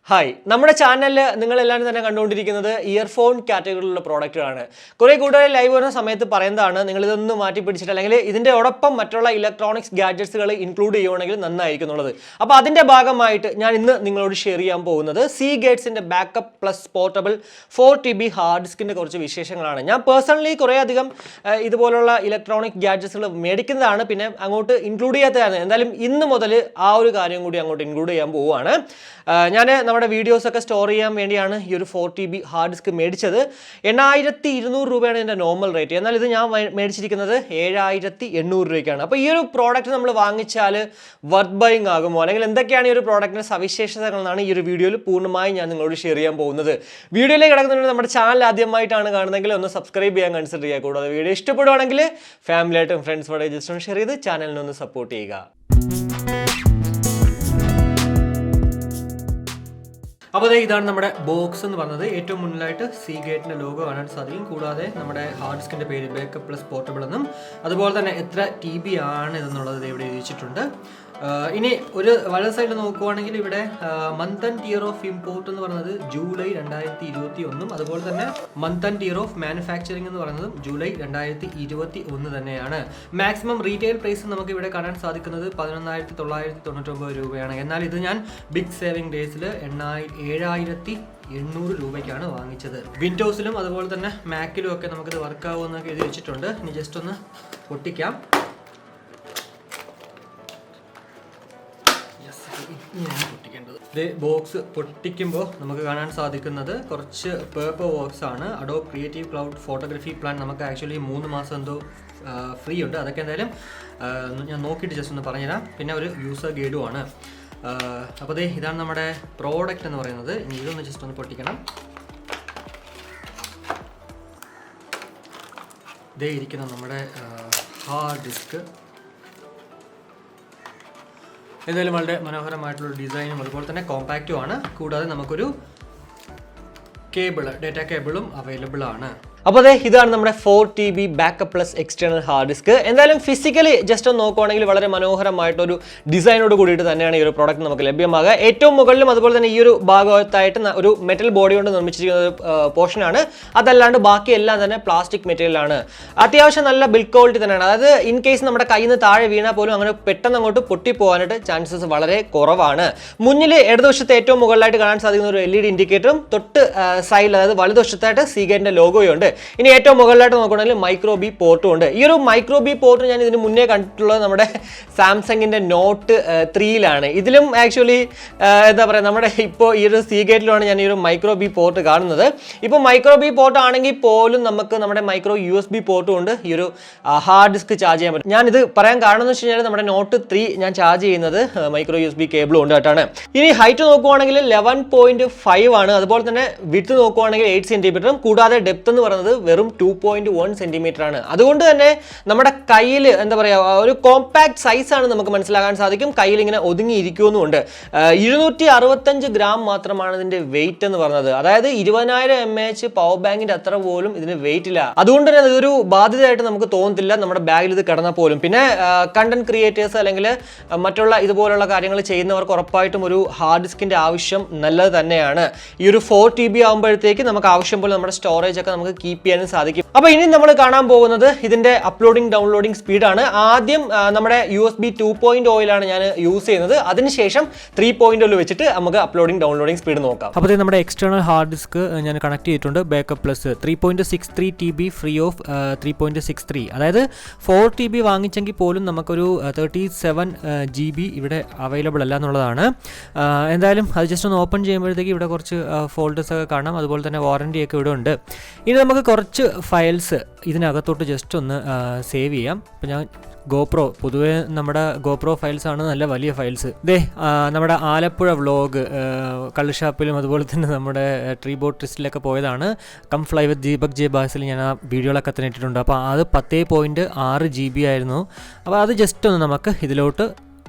Hi, നമ്മുടെ ചാനലിൽ നിങ്ങളെല്ലാവരും തന്നെ കണ്ടുകൊണ്ടിരിക്കുന്നത് ഇയർഫോൺ കാറ്റഗറിയിലുള്ള പ്രോഡക്റ്റുകളാണ്. കുറേ കൂടുതൽ ലൈവ് വരുന്ന സമയത്ത് പറയുന്നതാണ് നിങ്ങളിതൊന്ന് മാറ്റി പിടിച്ചിട്ട് അല്ലെങ്കിൽ ഇതിൻ്റെ ഒപ്പം മറ്റുള്ള ഇലക്ട്രോണിക്സ് ഗാഡ്ജറ്റ്സുകൾ ഇൻക്ലൂഡ് ചെയ്യുകയാണെങ്കിൽ നന്നായിരിക്കും എന്നുള്ളത്. അപ്പോൾ അതിൻ്റെ ഭാഗമായിട്ട് ഞാൻ ഇന്ന് നിങ്ങളോട് ഷെയർ ചെയ്യാൻ പോകുന്നത് സീഗേറ്റ്സിൻ്റെ backup plus portable 4TB hard ഡിസ്കിൻ്റെ കുറച്ച് വിശേഷങ്ങളാണ്. ഞാൻ പേഴ്സണലി കുറേ അധികം ഇതുപോലുള്ള ഇലക്ട്രോണിക് ഗാഡ്ജറ്റ്സുകൾ മേടിക്കുന്നതാണ്, പിന്നെ അങ്ങോട്ട് ഇൻക്ലൂഡ് ചെയ്യാത്തതാണ്. എന്തായാലും ഇന്ന് മുതൽ ആ ഒരു കാര്യം കൂടി അങ്ങോട്ട് ഇൻക്ലൂഡ് ചെയ്യാൻ പോവുകയാണ്. ഞാൻ നമ്മുടെ വീഡിയോസൊക്കെ സ്റ്റോർ ചെയ്യാൻ വേണ്ടിയാണ് ഈ ഒരു 4TB ഹാർഡ് ഡിസ്ക് മേടിച്ചത്. 8200 രൂപയാണ് ഇതിൻ്റെ നോർമൽ റേറ്റ്. എന്നാൽ ഇത് ഞാൻ മേടിച്ചിരിക്കുന്നത് 7800 രൂപയ്ക്കാണ്. അപ്പോൾ ഈ ഒരു പ്രോഡക്റ്റ് നമ്മൾ വാങ്ങിച്ചാൽ വർത്ത് ബൈങ് ആകുമോ, അല്ലെങ്കിൽ എന്തൊക്കെയാണ് ഈ ഒരു പ്രോഡക്റ്റിൻ്റെ സവിശേഷതകളെന്നാണ് ഈ ഒരു വീഡിയോയിൽ പൂർണ്ണമായും ഞാൻ നിങ്ങളോട് ഷെയർ ചെയ്യാൻ പോകുന്നത്. വീഡിയോയിലേക്ക് കിടക്കുന്നുണ്ടെങ്കിൽ നമ്മുടെ ചാനൽ ആദ്യമായിട്ടാണ് കാണുന്നതെങ്കിൽ ഒന്ന് സബ്സ്ക്രൈബ് ചെയ്യാൻ കൺസിഡർ ചെയ്യുക. കൂടാതെ വീഡിയോ ഇഷ്ടപ്പെടുവാണെങ്കിൽ ഫാമിലിയായിട്ടും ഫ്രണ്ട്സുമായിട്ട് ജസ്റ്റ് ഒന്ന് ഷെയർ ചെയ്ത് ചാനലിനൊന്ന് സപ്പോർട്ട് ചെയ്യുക. അപ്പോൾ ഇതാണ് നമ്മുടെ ബോക്സ് എന്ന് പറഞ്ഞത്. ഏറ്റവും മുന്നിലായിട്ട് സീഗേറ്റിൻ്റെ ലോഗോ കാണാൻ സാധിക്കും. കൂടാതെ നമ്മുടെ ഹാർഡ് ഡിസ്കിൻ്റെ പേര് ബാക്കപ്പ് പ്ലസ് പോർട്ടബിൾ എന്നും അതുപോലെ തന്നെ എത്ര TB ആണ് ഇതെന്നുള്ളത് ഇവിടെ എഴുതിച്ചിട്ടുണ്ട്. ഇനി ഒരു വലത് സൈഡിൽ നോക്കുവാണെങ്കിൽ ഇവിടെ month and year of import എന്ന് പറയുന്നത് ജൂലൈ 2021, അതുപോലെ തന്നെ month and year of manufacturing എന്ന് പറയുന്നതും ജൂലൈ 2021 തന്നെയാണ്. മാക്സിമം റീറ്റെയിൽ പ്രൈസ് നമുക്ക് ഇവിടെ കാണാൻ സാധിക്കുന്നത് 11,999 രൂപയാണ്. എന്നാൽ ഇത് ഞാൻ ബിഗ് സേവിംഗ് ഡേയ്സിൽ 7,800 രൂപയ്ക്കാണ് വാങ്ങിച്ചത്. വിൻഡോസിലും അതുപോലെ തന്നെ മാക്കിലും ഒക്കെ നമുക്കിത് വർക്കാവുമെന്നൊക്കെ എഴുതി വെച്ചിട്ടുണ്ട്. ഇനി ജസ്റ്റ് ഒന്ന് പൊട്ടിക്കാം. പൊട്ടിക്കേണ്ടത് ബോക്സ് പൊട്ടിക്കുമ്പോൾ നമുക്ക് കാണാൻ സാധിക്കുന്നത് കുറച്ച് പേപ്പർ വർക്ക്സ് ആണ്. Adobe creative cloud photography plan നമുക്ക് ആക്ച്വലി 3 മാസം എന്തോ ഫ്രീ ഉണ്ട്. അതൊക്കെ എന്തായാലും ഞാൻ നോക്കിയിട്ട് ജസ്റ്റ് ഒന്ന് പറഞ്ഞുതരാം. പിന്നെ ഒരു യൂസർ ഗൈഡും ആണ്. അപ്പോൾ ഇതാണ് നമ്മുടെ പ്രോഡക്റ്റ് എന്ന് പറയുന്നത്. ഇനി ഇതൊന്ന് ജസ്റ്റ് ഒന്ന് പൊട്ടിക്കണം. ഇതേ ഇരിക്കുന്ന നമ്മുടെ ഹാർഡ് ഡിസ്ക്. എന്തായാലും വളരെ മനോഹരമായിട്ടുള്ള ഡിസൈനും അതുപോലെ തന്നെ കോമ്പാക്റ്റും ആണ്. കൂടാതെ നമുക്കൊരു കേബിൾ, ഡേറ്റ കേബിളും അവൈലബിൾ ആണ്. അപ്പോൾ ഇതാണ് നമ്മുടെ 4TB backup plus external hard disk. എന്തായാലും ഫിസിക്കലി ജസ്റ്റ് ഒന്ന് നോക്കുവാണെങ്കിൽ വളരെ മനോഹരമായിട്ടൊരു ഡിസൈനോട് കൂടിയിട്ട് തന്നെയാണ് ഈ ഒരു പ്രോഡക്റ്റ് നമുക്ക് ലഭ്യമാകുക. ഏറ്റവും മുകളിലും അതുപോലെ തന്നെ ഈ ഒരു ഭാഗത്തായിട്ട് ഒരു മെറ്റൽ ബോഡി കൊണ്ട് നിർമ്മിച്ചിരിക്കുന്ന പോർഷനാണ്. അതല്ലാണ്ട് ബാക്കി എല്ലാം തന്നെ പ്ലാസ്റ്റിക് മെറ്റീരിയലാണ്. അത്യാവശ്യം നല്ല ബിൽഡ് ക്വാളിറ്റി തന്നെയാണ്. അതായത് ഇൻ കേസ് നമ്മുടെ കയ്യിൽ നിന്ന് താഴെ വീണാൽ പോലും അങ്ങനെ പെട്ടെന്ന് അങ്ങോട്ട് പൊട്ടിപ്പോകാനായിട്ട് ചാൻസസ് വളരെ കുറവാണ്. മുന്നിൽ ഇടതുവശത്ത് ഏറ്റവും മുകളിലായിട്ട് കാണാൻ സാധിക്കുന്ന ഒരു LED ഇൻഡിക്കേറ്ററും തൊട്ട് സൈഡിൽ അതായത് വലതുവശത്തായിട്ട് സീഗേറ്റിൻ്റെ ലോഗോയും ഉണ്ട്. ഇനി ഏറ്റവും മുകളിലായിട്ട് നോക്കുകയാണെങ്കിൽ മൈക്രോ ബി പോർട്ടും ഉണ്ട്. ഈ ഒരു മൈക്രോ ബി പോർട്ട് ഞാൻ ഇതിന് മുന്നേ കണ്ടിട്ടുള്ളത് നമ്മുടെ സാംസങ്ങിൻ്റെ നോട്ട് 3യിലാണ്. ഇതിലും ആക്ച്വലി എന്താ പറയുക, നമ്മുടെ ഇപ്പോൾ ഈ ഒരു സീഗേറ്റിലാണ് ഞാൻ ഈ ഒരു മൈക്രോ ബി പോർട്ട് കാണുന്നത്. ഇപ്പോൾ മൈക്രോ ബി പോർട്ട് ആണെങ്കിൽ പോലും നമുക്ക് നമ്മുടെ മൈക്രോ USB പോർട്ടും ഉണ്ട് ഈ ഒരു ഹാർഡ് ഡിസ്ക് ചാർജ് ചെയ്യാൻ പറ്റും. ഞാനിത് പറയാൻ കാരണം എന്ന് വെച്ച് കഴിഞ്ഞാൽ നമ്മുടെ നോട്ട് 3 ഞാൻ ചാർജ് ചെയ്യുന്നത് മൈക്രോ USB കേബിൾ കൊണ്ടായിട്ടാണ്. ഇനി ഹൈറ്റ് നോക്കുവാണെങ്കിൽ 11.5 ആണ്. അതുപോലെ തന്നെ വിഡ്ത്ത് നോക്കുവാണെങ്കിൽ 8 സെൻറ്റിമീറ്ററും കൂടാതെ ഡെപ്ത് എന്ന് പറയുന്നത് വെറും 2.1 സെന്റിമീറ്റർ ആണ്. അതുകൊണ്ട് തന്നെ നമ്മുടെ കയ്യിൽ എന്താ പറയുക, ഒരു കോമ്പാക്ട് സൈസാണ് നമുക്ക് മനസ്സിലാക്കാൻ സാധിക്കും. കയ്യിൽ ഇങ്ങനെ ഒതുങ്ങിയിരിക്കുന്നുമുണ്ട്. 265 ഗ്രാം മാത്രമാണ് ഇതിന്റെ വെയിറ്റ് എന്ന് പറയുന്നത്. അതായത് 20,000 mAh പവർ ബാങ്കിന്റെ അത്ര പോലും ഇതിന് വെയിറ്റ് ഇല്ല. അതുകൊണ്ട് തന്നെ ഇതൊരു ബാധ്യതയായിട്ട് നമുക്ക് തോന്നത്തില്ല നമ്മുടെ ബാഗിൽ ഇത് കിടന്നാൽ പോലും. പിന്നെ കണ്ടന്റ് ക്രിയേറ്റേഴ്സ് അല്ലെങ്കിൽ മറ്റുള്ള ഇതുപോലുള്ള കാര്യങ്ങൾ ചെയ്യുന്നവർക്ക് ഉറപ്പായിട്ടും ഒരു ഹാർഡ് ഡിസ്കിന്റെ ആവശ്യം നല്ലത് തന്നെയാണ്. ഈ ഒരു 4TB ആകുമ്പോഴത്തേക്ക് നമുക്ക് ആവശ്യം പോലെ നമ്മുടെ സ്റ്റോറേജ് ഒക്കെ നമുക്ക് കീപ്പ് ചെയ്യാനും സാധിക്കും. അപ്പോൾ ഇനി നമ്മൾ കാണാൻ പോകുന്നത് ഇതിന്റെ അപ്ലോഡിംഗ് ഡൗൺലോഡിംഗ് സ്പീഡാണ്. ആദ്യം നമ്മുടെ USB 2.0 ഞാൻ യൂസ് ചെയ്യുന്നത്. അതിനുശേഷം 3.0 വെച്ചിട്ട് നമുക്ക് അപ്ലോഡിംഗ് ഡൗൺലോഡിംഗ് സ്പീഡ് നോക്കാം. അപ്പോൾ നമ്മുടെ എക്സ്റ്റേണൽ ഹാർഡ് ഡിസ്ക് ഞാൻ കണക്ട് ചെയ്തിട്ടുണ്ട്. Backup plus 3.63 TB free of 3.63. അതായത് 4TB വാങ്ങിച്ചെങ്കിൽ പോലും നമുക്കൊരു 37 GB ഇവിടെ അവൈലബിൾ അല്ല എന്നുള്ളതാണ്. എന്തായാലും അത് ജസ്റ്റ് ഒന്ന് ഓപ്പൺ ചെയ്യുമ്പോഴത്തേക്ക് ഇവിടെ കുറച്ച് ഫോൾഡേഴ്സ് ഒക്കെ കാണാം. അതുപോലെ തന്നെ വാറണ്ടി ഒക്കെ ഇവിടെ ഉണ്ട്. ഇനി നമുക്ക് കുറച്ച് ഫയൽസ് ഇതിനകത്തോട്ട് ജസ്റ്റ് ഒന്ന് സേവ് ചെയ്യാം. അപ്പോൾ ഞാൻ പൊതുവേ നമ്മുടെ ഗോപ്രോ ഫയൽസ് ആണ് നല്ല വലിയ ഫയൽസ്. നമ്മുടെ ആലപ്പുഴ വ്ളോഗ്, കള്ളുഷാപ്പിലും അതുപോലെ തന്നെ നമ്മുടെ ട്രീ ബോട്ട് ട്രിസ്റ്റിലൊക്കെ പോയതാണ്. Come fly with Deepak J ഭാസിൽ ഞാൻ ആ വീഡിയോകളൊക്കെ തന്നെ ഇട്ടിട്ടുണ്ട്. അപ്പോൾ അത് 10.6 GB ആയിരുന്നു. അപ്പോൾ അത് ജസ്റ്റ് ഒന്ന് നമുക്ക് ഇതിലോട്ട്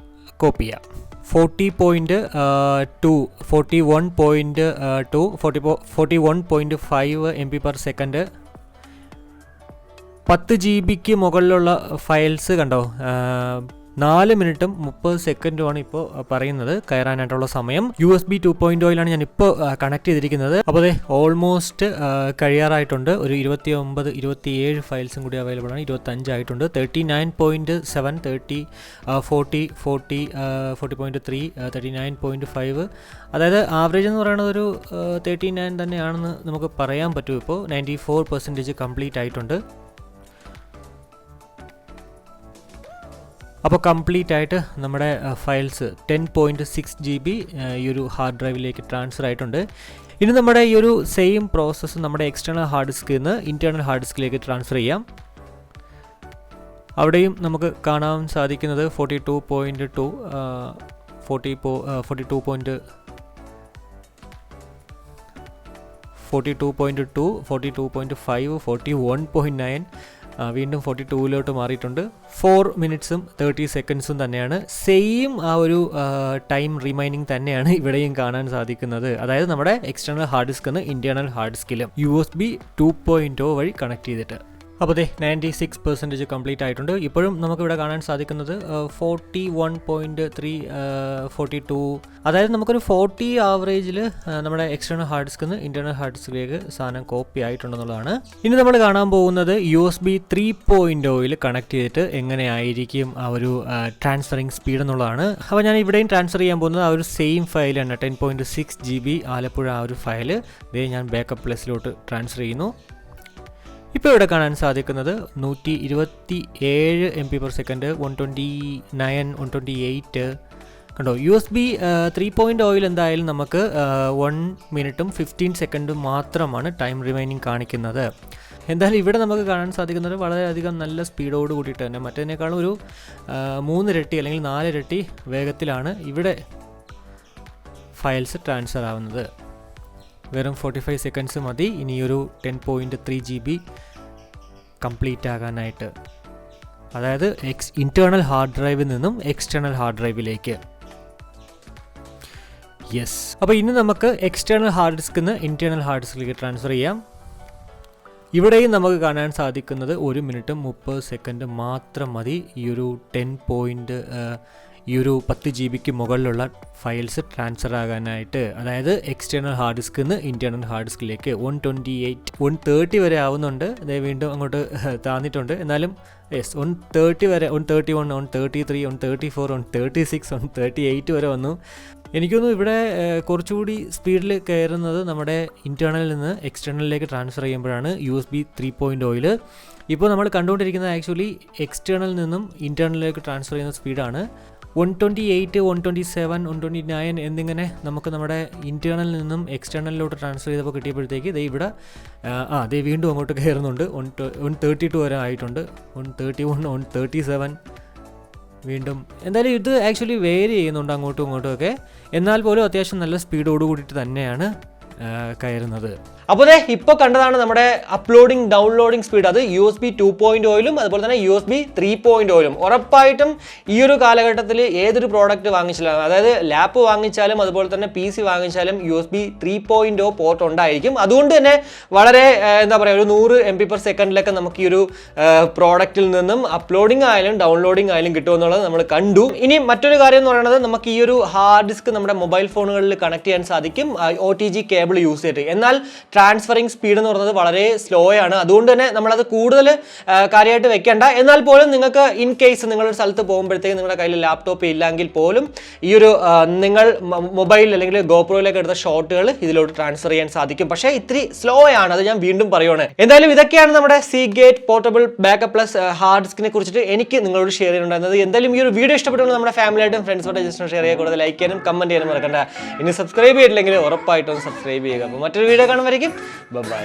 കോപ്പി ചെയ്യാം. 41.2 41.5 MB/s 10 GB മുകളിലുള്ള ഫയൽസ് കണ്ടോ. 4 മിനിറ്റും 30 സെക്കൻഡുമാണ് ഇപ്പോൾ പറയുന്നത് കയറാനായിട്ടുള്ള സമയം. USB 2.0 ഞാൻ ഇപ്പോൾ കണക്ട് ചെയ്തിരിക്കുന്നത്. അപ്പോൾ അതെ ഓൾമോസ്റ്റ് കഴിയാറായിട്ടുണ്ട്. ഒരു 27 ഫയൽസും കൂടി അവൈലബിൾ ആണ്. 25 ആയിട്ടുണ്ട്. 39.7, 30, 40, 40.3, 39.5. അതായത് ആവറേജ് എന്ന് പറയുന്നത് ഒരു 39 തന്നെയാണെന്ന് നമുക്ക് പറയാൻ പറ്റും. ഇപ്പോൾ 94% കംപ്ലീറ്റ് ആയിട്ടുണ്ട്. അപ്പോൾ കംപ്ലീറ്റ് ആയിട്ട് നമ്മുടെ ഫയൽസ് 10.6 GB ഈ ഒരു ഹാർഡ് ഡ്രൈവിലേക്ക് ട്രാൻസ്ഫർ ആയിട്ടുണ്ട്. ഇനി നമ്മുടെ ഈ ഒരു സെയിം പ്രോസസ്സ് നമ്മുടെ എക്സ്റ്റേണൽ ഹാർഡ് ഡിസ്കിൽ നിന്ന് ഇൻറ്റേർണൽ ഹാർഡ് ഡിസ്കിലേക്ക് ട്രാൻസ്ഫർ ചെയ്യാം. അവിടെയും നമുക്ക് കാണാൻ സാധിക്കുന്നത് 42.2, 42.5, 41.9, വീണ്ടും 42 മാറിയിട്ടുണ്ട്. 4 മിനിറ്റ്സും 30 സെക്കൻഡ്സും തന്നെയാണ്. സെയിം ആ ഒരു ടൈം റിമൈനിങ് തന്നെയാണ് ഇവിടെയും കാണാൻ സാധിക്കുന്നത്. അതായത് നമ്മുടെ എക്സ്റ്റേണൽ ഹാർഡ് ഡിസ്കിൽ നിന്ന് ഇൻറ്റേർണൽ ഹാർഡ് ഡിസ്കിലും USB 2.0 വഴി കണക്ട് ചെയ്തിട്ട്. അപ്പോൾ അതെ 96% കംപ്ലീറ്റ് ആയിട്ടുണ്ട്. ഇപ്പോഴും നമുക്കിവിടെ കാണാൻ സാധിക്കുന്നത് 41.3, 42, അതായത് നമുക്കൊരു 40 ആവറേജിൽ നമ്മുടെ എക്സ്റ്റേണൽ ഹാർഡ് ഡിസ്കിൽ നിന്ന് ഇൻറ്റേർണൽ ഹാർഡ് ഡിസ്കിലേക്ക് സാധനം കോപ്പി ആയിട്ടുണ്ടെന്നുള്ളതാണ്. ഇനി നമ്മൾ കാണാൻ പോകുന്നത് USB 3.0 കണക്ട് ചെയ്തിട്ട് എങ്ങനെയായിരിക്കും ആ ഒരു ട്രാൻസ്ഫറിങ് സ്പീഡ് എന്നുള്ളതാണ്. അപ്പോൾ ഞാൻ ഇവിടെയും ട്രാൻസ്ഫർ ചെയ്യാൻ പോകുന്നത് ആ ഒരു സെയിം ഫയലാണ്. 10.6 GB ആലപ്പുഴ ആ ഒരു ഫയൽ ഞാൻ ബാക്കപ്പ് പ്ലസിലോട്ട് ട്രാൻസ്ഫർ ചെയ്യുന്നു. ഇപ്പോൾ ഇവിടെ കാണാൻ സാധിക്കുന്നത് 127 MB/s, 129, 128 കണ്ടോ. USB 3.0 എന്തായാലും നമുക്ക് 1 മിനിറ്റും 15 സെക്കൻഡും മാത്രമാണ് ടൈം റിമൈനിങ് കാണിക്കുന്നത്. എന്തായാലും ഇവിടെ നമുക്ക് കാണാൻ സാധിക്കുന്നത് വളരെയധികം നല്ല സ്പീഡോട് കൂടിയിട്ട് തന്നെ മറ്റേതിനേക്കാളും ഒരു 3 ഇരട്ടി അല്ലെങ്കിൽ 4 ഇരട്ടി വേഗത്തിലാണ് ഇവിടെ ഫയൽസ് ട്രാൻസ്ഫർ ആവുന്നത്. വെറും 45 സെക്കൻഡ്സ് മതി ഇനിയൊരു 10.3 GB കംപ്ലീറ്റ് ആകാനായിട്ട്. അതായത് ഇൻറ്റേർണൽ ഹാർഡ് ഡ്രൈവിൽ നിന്നും എക്സ്റ്റേണൽ ഹാർഡ് ഡ്രൈവിലേക്ക്. യെസ്, അപ്പോൾ ഇനി നമുക്ക് എക്സ്റ്റേണൽ ഹാർഡ് ഡിസ്കിൽ നിന്ന് ഇൻറ്റേർണൽ ഹാർഡ് ഡിസ്കിലേക്ക് ട്രാൻസ്ഫർ ചെയ്യാം. ഇവിടെയും നമുക്ക് കാണാൻ സാധിക്കുന്നത് 1 മിനിറ്റും 30 സെക്കൻഡ് മാത്രം മതി ഈ ഒരു 10 GB മുകളിലുള്ള ഫയൽസ് ട്രാൻസ്ഫർ ആകാനായിട്ട്. അതായത് എക്സ്റ്റേണൽ ഹാർഡ് ഡിസ്കിൽ നിന്ന് ഇൻറ്റേർണൽ ഹാർഡ് ഡിസ്കിലേക്ക്. 128, 130 വരെ ആവുന്നുണ്ട്. അതേ വീണ്ടും അങ്ങോട്ട് താന്നിട്ടുണ്ട്. എന്നാലും യെസ് 130 വരെ, 131, 133, 134, 136, 138 വരെ വന്നു. എനിക്കൊന്നും ഇവിടെ കുറച്ചുകൂടി സ്പീഡിൽ കയറുന്നത് നമ്മുടെ ഇൻറ്റേർണലിൽ നിന്ന് എക്സ്റ്റേണലിലേക്ക് ട്രാൻസ്ഫർ ചെയ്യുമ്പോഴാണ് USB 3.0. ഇപ്പോൾ നമ്മൾ കണ്ടുകൊണ്ടിരിക്കുന്നത് ആക്ച്വലി എക്സ്റ്റേണലിൽ നിന്നും ഇൻറ്റേർണലിലേക്ക് ട്രാൻസ്ഫർ ചെയ്യുന്ന സ്പീഡാണ്. 128, 127, 129 എന്നിങ്ങനെ നമുക്ക് നമ്മുടെ ഇൻറ്റേർണലിൽ നിന്നും എക്സ്റ്റേണലിലോട്ട് ട്രാൻസ്ഫർ ചെയ്തപ്പോൾ കിട്ടിയപ്പോഴത്തേക്ക് ഇവിടെ വീണ്ടും അങ്ങോട്ട് കയറുന്നുണ്ട്. 132 വരെ ആയിട്ടുണ്ട്. 131, 137 വീണ്ടും. എന്തായാലും ഇത് ആക്ച്വലി വേരി ചെയ്യുന്നുണ്ട് അങ്ങോട്ടും ഇങ്ങോട്ടും ഒക്കെ. എന്നാൽ പോലും അത്യാവശ്യം നല്ല സ്പീഡോട് കൂടിയിട്ട് തന്നെയാണ് കയറുന്നത്. അപ്പോൾ ഇപ്പോൾ കണ്ടതാണ് നമ്മുടെ അപ്ലോഡിങ് ഡൗൺലോഡിങ് സ്പീഡ്. അത് USB 2.0 അതുപോലെ തന്നെ USB 3.0. ഉറപ്പായിട്ടും ഈ ഒരു കാലഘട്ടത്തിൽ ഏതൊരു പ്രോഡക്റ്റ് വാങ്ങിച്ചാലും, അതായത് ലാപ്പ് വാങ്ങിച്ചാലും അതുപോലെ തന്നെ PC വാങ്ങിച്ചാലും USB 3.0 പോർട്ട് ഉണ്ടായിരിക്കും. അതുകൊണ്ട് തന്നെ വളരെ എന്താ പറയുക, ഒരു 100 MB/s നമുക്ക് ഈ ഒരു പ്രോഡക്റ്റിൽ നിന്നും അപ്ലോഡിങ് ആയാലും ഡൗൺലോഡിങ് ആയാലും കിട്ടുമെന്നുള്ളത് നമ്മൾ കണ്ടു. ഇനി മറ്റൊരു കാര്യം എന്ന് പറയുന്നത്, നമുക്ക് ഈ ഒരു ഹാർഡ് ഡിസ്ക് നമ്മുടെ മൊബൈൽ ഫോണുകളിൽ കണക്ട് ചെയ്യാൻ സാധിക്കും OTG കേബിൾ യൂസ് ചെയ്തിട്ട്. എന്നാൽ ട്രാൻസ്ഫറിങ് സ്പീഡ് എന്ന് പറയുന്നത് വളരെ സ്ലോ ആണ്. അതുകൊണ്ട് തന്നെ നമ്മളത് കൂടുതൽ കാര്യമായിട്ട് വെക്കേണ്ട. എന്നാൽ പോലും നിങ്ങൾക്ക് ഇൻ കേസ് നിങ്ങളൊരു സ്ഥലത്ത് പോകുമ്പോഴത്തേക്ക് നിങ്ങളുടെ കയ്യിൽ ലാപ്ടോപ്പ് ഇല്ലെങ്കിൽ പോലും ഈ ഒരു നിങ്ങൾ മൊബൈൽ അല്ലെങ്കിൽ ഗോപ്രോയിലേക്ക് എടുത്ത ഷോട്ടുകൾ ഇതിലോട്ട് ട്രാൻസ്ഫർ ചെയ്യാൻ സാധിക്കും. പക്ഷേ ഇത്തിരി സ്ലോ ആണ്, അത് ഞാൻ വീണ്ടും പറയുവാണ്. എന്തായാലും ഇതൊക്കെയാണ് നമ്മുടെ Seagate portable backup plus hard ഡിസ്കിനെ കുറിച്ചിട്ട് എനിക്ക് നിങ്ങളോട് ഷെയർ ചെയ്യുന്നുണ്ടായിരുന്നത്. എന്തായാലും ഈ ഒരു വീഡിയോ ഇഷ്ടപ്പെട്ടു നമ്മുടെ ഫാമിലിയായിട്ടും ഫ്രണ്ട്സോടെ ജസ്റ്റ് ഷെയർ ചെയ്യുക, കൂടുതൽ ലൈക്ക് ചെയ്യാനും കമന്റ് ചെയ്യാനും മറക്കണ്ട. ഇനി സബ്സ്ക്രൈബ് ചെയ്തിട്ടില്ലെങ്കിൽ ഉറപ്പായിട്ടും സബ്സ്ക്രൈബ് ചെയ്യുക. അപ്പോൾ മറ്റൊരു വീഡിയോ കാണുമ്പോഴേക്കും ബൈ.